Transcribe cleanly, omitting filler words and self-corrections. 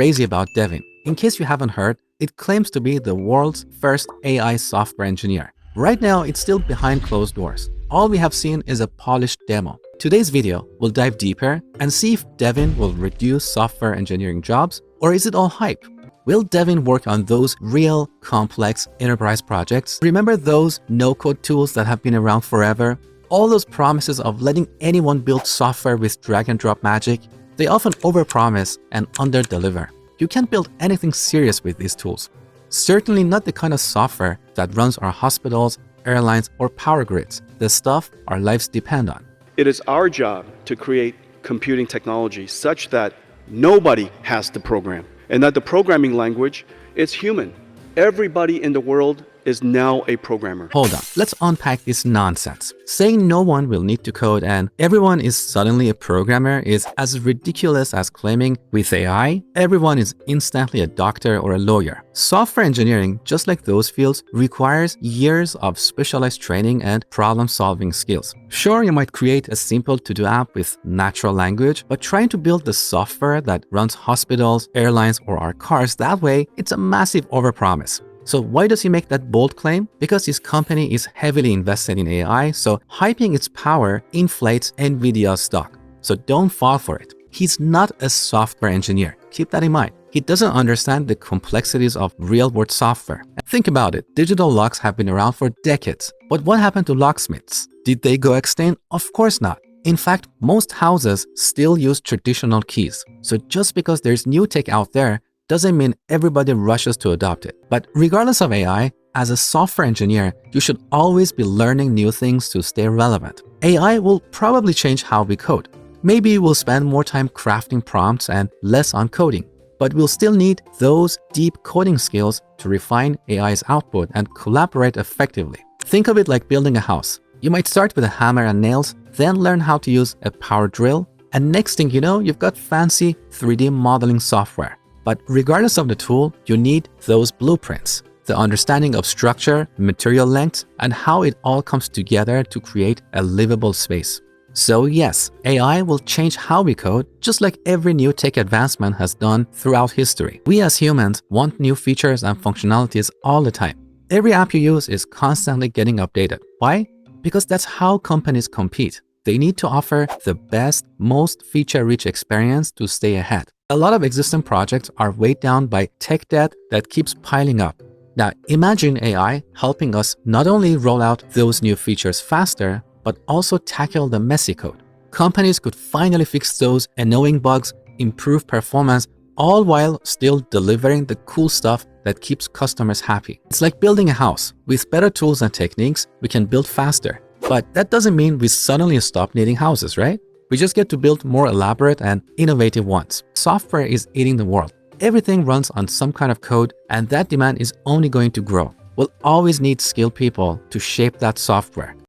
crazy about Devin. In case you haven't heard, it claims to be the world's first AI software engineer. Right now, it's still behind closed doors. All we have seen is a polished demo. Today's video will dive deeper and see if Devin will reduce software engineering jobs, or is it all hype? Will Devin work on those real, complex enterprise projects? Remember those no-code tools that have been around forever? All those promises of letting anyone build software with drag-and-drop magic? They often overpromise and under-deliver. You can't build anything serious with these tools. Certainly not the kind of software that runs our hospitals, airlines, or power grids, the stuff our lives depend on. It is our job to create computing technology such that nobody has to program, and that the programming language is human. Everybody in the world is now a programmer. Hold on, let's unpack this nonsense. Saying no one will need to code and everyone is suddenly a programmer is as ridiculous as claiming with AI, everyone is instantly a doctor or a lawyer. Software engineering, just like those fields, requires years of specialized training and problem-solving skills. Sure, you might create a simple to-do app with natural language, but trying to build the software that runs hospitals, airlines, or our cars that way, it's a massive overpromise. So why does he make that bold claim? Because his company is heavily invested in AI, so hyping its power inflates NVIDIA's stock. So don't fall for it. He's not a software engineer. Keep that in mind. He doesn't understand the complexities of real-world software. Think about it. Digital locks have been around for decades. But what happened to locksmiths? Did they go extinct? Of course not. In fact, most houses still use traditional keys. So just because there's new tech out there doesn't mean everybody rushes to adopt it. But regardless of AI, as a software engineer, you should always be learning new things to stay relevant. AI will probably change how we code. Maybe we'll spend more time crafting prompts and less on coding, but we'll still need those deep coding skills to refine AI's output and collaborate effectively. Think of it like building a house. You might start with a hammer and nails, then learn how to use a power drill, and next thing you know, you've got fancy 3D modeling software. But regardless of the tool, you need those blueprints, the understanding of structure, material length, and how it all comes together to create a livable space. So yes, AI will change how we code, just like every new tech advancement has done throughout history. We as humans want new features and functionalities all the time. Every app you use is constantly getting updated. Why? Because that's how companies compete. They need to offer the best, most feature-rich experience to stay ahead. A lot of existing projects are weighed down by tech debt that keeps piling up. Now, imagine AI helping us not only roll out those new features faster, but also tackle the messy code. Companies could finally fix those annoying bugs, improve performance, all while still delivering the cool stuff that keeps customers happy. It's like building a house. With better tools and techniques, we can build faster. But that doesn't mean we suddenly stop needing houses, right? We just get to build more elaborate and innovative ones. Software is eating the world. Everything runs on some kind of code, and that demand is only going to grow. We'll always need skilled people to shape that software.